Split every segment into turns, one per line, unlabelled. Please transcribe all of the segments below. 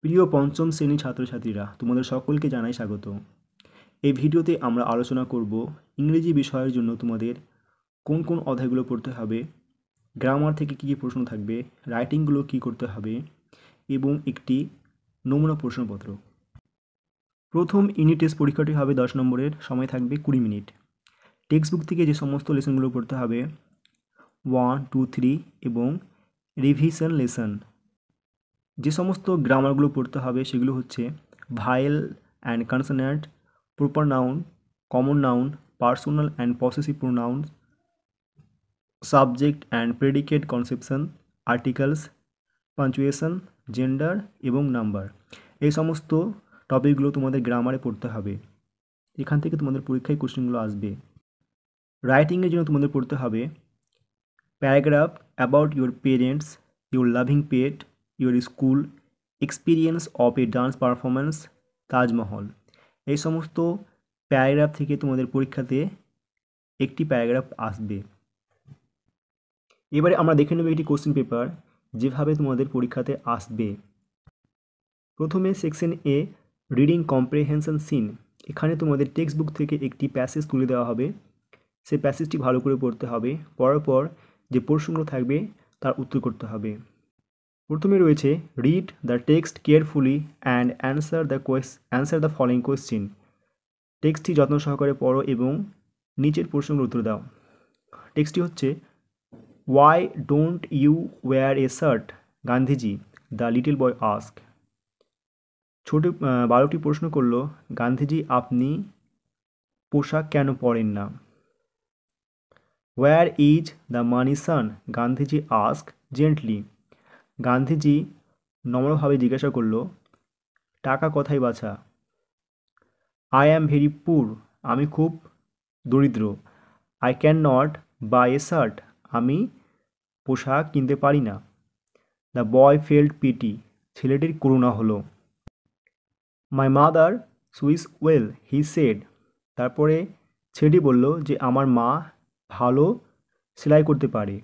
প্রিয় পঞ্চম শ্রেণী ছাত্রছাত্রীরা, তোমাদের সকলকে জানাই স্বাগত। এই ভিডিওতে আমরা আলোচনা করব ইংরেজি বিষয়ের জন্য তোমাদের কোন কোন অধ্যায়গুলো পড়তে হবে, গ্রামার থেকে কী কী প্রশ্ন থাকবে, রাইটিংগুলো কী করতে হবে এবং একটি নমুনা প্রশ্নপত্র। প্রথম ইউনিট টেস্ট পরীক্ষাটি হবে 10 নম্বরের, সময় থাকবে 20 মিনিট। টেক্সট বুক থেকে যে সমস্ত লেসনগুলো পড়তে হবে 1, 2, 3 এবং রিভিশন লেসন। যে সমস্ত গ্রামারগুলো পড়তে হবে সেগুলো হচ্ছে vowel and consonant, proper noun, common noun, personal and possessive pronouns, subject and predicate conception, articles, punctuation, gender এবং নাম্বার। এই সমস্ত টপিকগুলো তোমাদের গ্রামারে পড়তে হবে। এখান থেকে তোমাদের পরীক্ষায় কোশ্চেনগুলো আসবে। রাইটিংয়ের জন্য তোমাদের পড়তে হবে paragraph about your parents, your loving pet, your school, experience of a dance performance, Taj Mahal. এই সমস্ত প্যারাগ্রাফ থেকে তোমাদের পরীক্ষাতে একটি প্যারাগ্রাফ আসবে। এবারে আমরা দেখে নেব একটি কোশ্চেন পেপার যেভাবে তোমাদের পরীক্ষাতে আসবে। প্রথমে সেকশন এ, রিডিং কম্প্রিহেনশন সিন। এখানে তোমাদের টেক্সট বুক থেকে একটি প্যাসেজ তুলে দেওয়া হবে, সেই প্যাসেজটি ভালো করে পড়তে হবে। পড়ার পর যে প্রশ্নগুলো থাকবে তার উত্তর করতে হবে। প্রথমে রয়েছে read the text carefully and answer the following question. টেক্সটটি যত্ন সহকারে পড়ো এবং নিচের প্রশ্নগুলোর উত্তর দাও। টেক্সটটি হচ্ছে why don't you wear a shirt Gandhiji, the little boy ask. ছোট বালকটি প্রশ্ন করল, গান্ধীজি আপনি পোশাক কেন পরেন না? Where is the money son, Gandhiji ask gently. Gandhiji নম্রভাবে জিজ্ঞাসা করল, টাকা কোথায় বাছা? আই অ্যাম ভেরি পুর, আমি খুব দরিদ্র। I can not buy a shirt, আমি পোশাক কিনতে পারি না। দ্য বয় ফেল্ট পিটি, ছেলেটির করুণা হলো। My mother Swiss well, he said. তারপরে ছেলেটি বলল যে আমার মা ভালো সেলাই করতে পারে।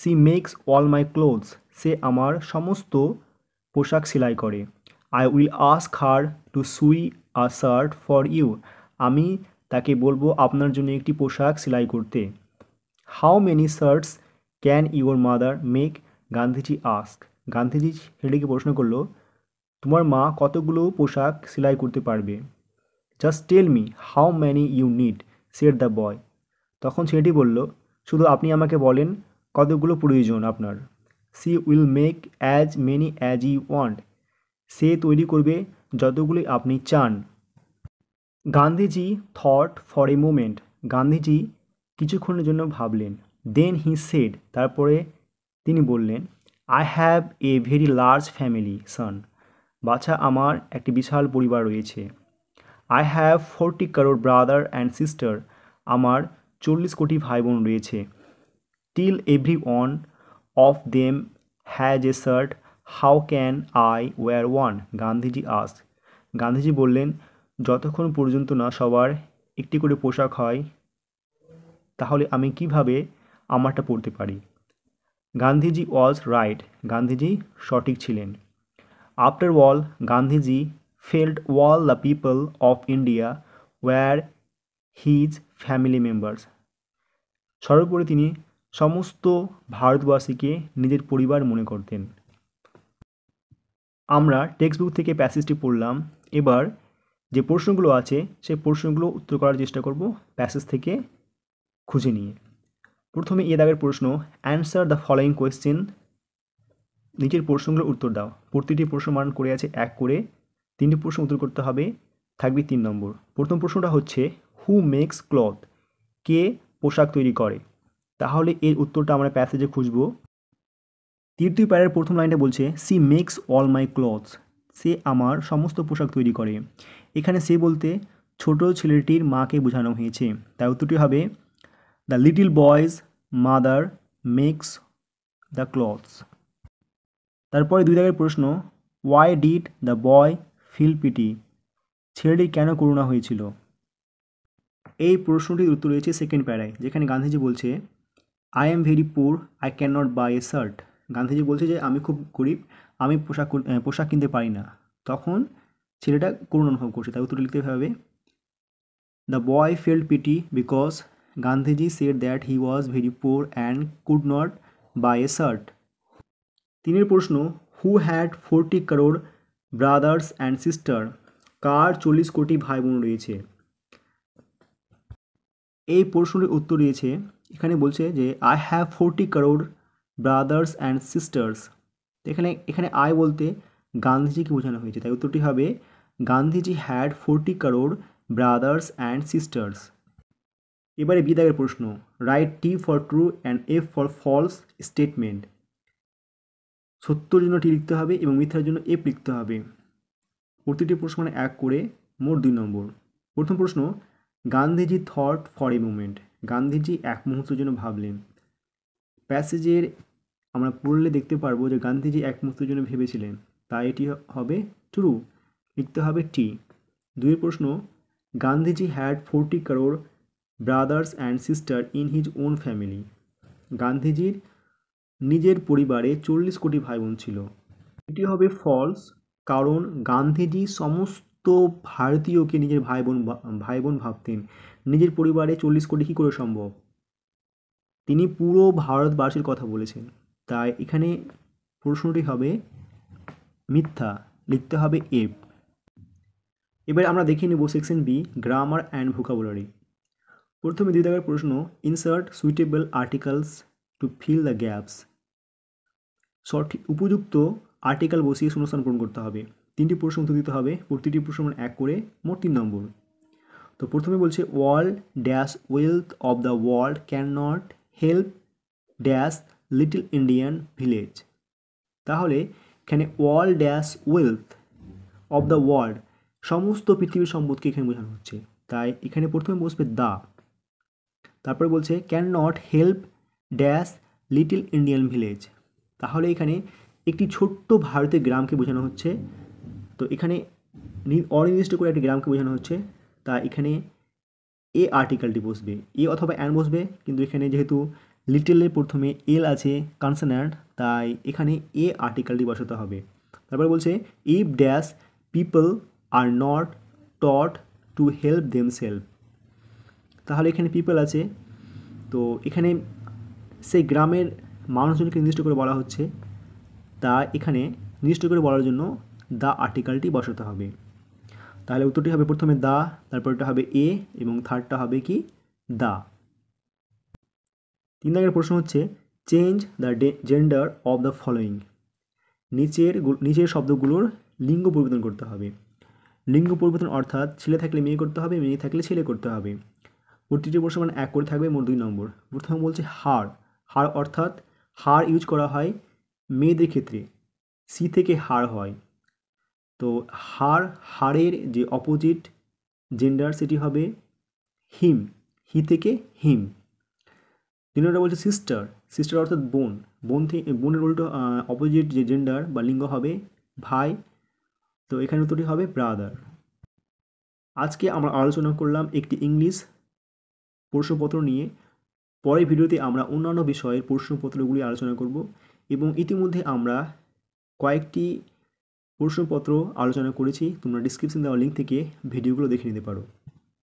She makes all my clothes, সে আমার সমস্ত পোশাক সেলাই করে। I will ask her to sew a shirt for you, আমি তাকে বলবো আপনার জন্য একটি পোশাক সেলাই করতে। How many shirts can your mother make, Gandhiji ask. Gandhiji ছেলেটিকে প্রশ্ন করলো, তোমার মা কতগুলো পোশাক সেলাই করতে পারবে? Just tell me how many you need, said the boy. তখন ছেলেটি বলল, শুধু আপনি আমাকে বলেন কতগুলো প্রয়োজন আপনার। She will make as many as you want, সে তৈরি করবে যতগুলি আপনি চান। Gandhiji thought for a moment, Gandhiji কিছুক্ষণের জন্য ভাবলেন। দেন হি সেড, তারপরে তিনি বললেন, I have a very large family son, বাছা আমার একটি বিশাল পরিবার রয়েছে। I have 40 crore brother and sister, আমার 40 কোটি ভাই বোন রয়েছে। Till every one of them has a shirt, how can I wire one, Gandhiji ask. Gandhiji বললেন, যতক্ষণ পর্যন্ত না সবার একটি করে পোশাক হয় তাহলে আমি কিভাবে আমারটা পরতে পারি? গান্ধীজি ওয়াজ রাইট, গান্ধীজি সঠিক ছিলেন। After all Gandhiji felt all the people of India were his family members, সর্বোপরি তিনি সমস্ত ভারতবাসীকে নিজের পরিবার মনে করতেন। আমরা টেক্সট বুক থেকে প্যাসেজটি পড়লাম। এবার যে প্রশ্নগুলো আছে সেই প্রশ্নগুলো উত্তর করার চেষ্টা করব প্যাসেজ থেকে খুঁজে নিয়ে। প্রথমে এ দাগের প্রশ্ন, অ্যান্সার দ্য ফলোয়িং কোয়েশ্চেন। নিচের প্রশ্নগুলোর উত্তর দাও। প্রতিটি প্রশ্ন মান করে আছে 1 করে, 3টি প্রশ্ন উত্তর করতে হবে, থাকবে 3 নম্বর। প্রথম প্রশ্নটা হচ্ছে হু মেক্স ক্লথ, কে পোশাক তৈরি করে? তাহলে এর উত্তরটা আমরা প্যাসেজে খুঁজব। তৃতীয় প্যারার প্রথম লাইনটা বলছে she makes all my clothes, সে আমার সমস্ত পোশাক তৈরি করে। এখানে সে বলতে ছোট ছেলেটির মাকে বোঝানো হয়েছে, তাই উত্তরটি হবে the little boy's mother makes the clothes. তারপরে 2 দাগের প্রশ্ন, why did the boy feel pity, ছেলেটির কেন করুণা হয়েছিল? এই প্রশ্নটির উত্তর রয়েছে সেকেন্ড প্যারায়, যেখানে গান্ধীজি বলছে I am very poor, I can not buy a shirt. Gandhiji বলছে যে আমি খুব গরিব, আমি পোশাক কিনতে পারি না। তখন ছেলেটা করুণা অনুভব করছে, তাই উত্তরটা লিখতে হবে the boy felt pity because Gandhiji said that he was very poor and could not buy a shirt. 3 প্রশ্ন, who had 40 crore brothers and sister? কার 40 কোটি ভাই বোন রয়েছে? এই প্রশ্নটির উত্তর দিয়েছে, এখানে বলছে যে I have 40 crore brothers and sisters. এখানে এখানে আই বলতে গান্ধীজিকে বোঝানো হয়েছে, তাই উত্তরটি হবে Gandhiji had 40 crore brothers and sisters. এবারে বি দাগের প্রশ্ন, write T for true and F for false statement. সত্যর জন্য টি লিখতে হবে এবং মিথ্যার জন্য এফ লিখতে হবে। প্রতিটি প্রশ্ন মানে 1 করে, মোট 2 নম্বর। প্রথম প্রশ্ন, Gandhiji thought for a moment. Gandhiji এক মুহূর্তের জন্য ভাবলেন। প্যাসেজের আমরা পড়লে দেখতে পারবো যে গান্ধীজি এক মুহূর্তের জন্য ভেবেছিলেন, তাই এটি হবে ট্রু, লিখতে হবে টি। 2 প্রশ্ন, Gandhiji had 40 crore brothers and sister in his own family. গান্ধীজির নিজের পরিবারে 40 কোটি ভাই বোন ছিল। এটি হবে ফলস, কারণ গান্ধীজি সমস্ত ভারতীয়কে নিজের ভাই বোন ভাবতেন। নিজের পরিবারে 40 কোটি কী করে সম্ভব? তিনি পুরো ভারতবাসীর কথা বলেছেন, তাই এখানে প্রশ্নটি হবে মিথ্যা, লিখতে হবে এফ। এবার আমরা দেখে নেব section B, grammar and vocabulary. প্রথমে 2 দাগের প্রশ্ন, insert suitable articles to fill the gaps. সঠিক উপযুক্ত আর্টিকেল বসিয়ে শূন্যস্থান পূরণ করতে হবে। 3টি প্রশ্ন উত্তর দিতে হবে, প্রতিটি প্রশ্ন 1 করে, মোট 3 নম্বর। তো প্রথমে বলছে world dash wealth of the world can not help dash little Indian village. তাহলে এখানে world dash wealth of the world, সমস্ত পৃথিবীর সম্পদকে এখানে বোঝানো হচ্ছে, তাই এখানে প্রথমে বসবে দা। তারপরে বলছে can not help dash little Indian village. তাহলে এখানে একটি ছোট্ট ভারতের গ্রামকে বোঝানো হচ্ছে, তো এখানে অনির্দিষ্ট করে একটি গ্রামকে বোঝানো হচ্ছে, তা এখানে এ আর্টিকেলটি বসবে, এ অথবা অ্যান বসবে, কিন্তু এখানে যেহেতু লিটলের প্রথমে এল আছে কনসোন্যান্ট, তাই এখানে এ আর্টিকেলটি বসাতে হবে। তারপরে বলছে if dash people are not taught to help themself. তাহলে এখানে পিপল আছে, তো এখানে সেই গ্রামের মানুষজনকে নির্দিষ্ট করে বলা হচ্ছে, তা এখানে নির্দিষ্ট করে বলার জন্য দ্য আর্টিকেলটি বসাতে হবে। তাহলে উত্তরটি হবে প্রথমে দা, তারপরটা হবে এ এবং থার্ডটা হবে কি দা। 3 দাগের প্রশ্ন হচ্ছে change the gender of the following. নিচের শব্দগুলোর লিঙ্গ পরিবর্তন করতে হবে। লিঙ্গ পরিবর্তন অর্থাৎ ছেলে থাকলে মেয়ে করতে হবে, মেয়ে থাকলে ছেলে করতে হবে। প্রতিটি প্রশ্ন মানে 1 করে থাকবে, মোট 2 নম্বর। প্রথমে বলছে হাড়। হাড় অর্থাৎ হাড় ইউজ করা হয় মেয়েদের ক্ষেত্রে, সি থেকে হাড় হয়, তো হাড়ের যে অপোজিট জেন্ডার সেটি হবে হিম, হি থেকে হিম। 3 নম্বরটা বলছে সিস্টার। সিস্টার অর্থাৎ বোন, বোনের উল্টো অপোজিট যে জেন্ডার বা লিঙ্গ হবে ভাই, তো এখানে উত্তরটি হবে ব্রাদার। আজকে আমরা আলোচনা করলাম একটি ইংলিশ প্রশ্নপত্র নিয়ে। পরের ভিডিওতে আমরা অন্যান্য বিষয়ের প্রশ্নপত্রগুলি আলোচনা করব এবং ইতিমধ্যে আমরা কয়েকটি প্রশ্নপত্র আলোচনা করেছি, তোমরা ডিসক্রিপশন দেওয়া লিঙ্ক থেকে ভিডিওগুলো দেখে নিতে পারো।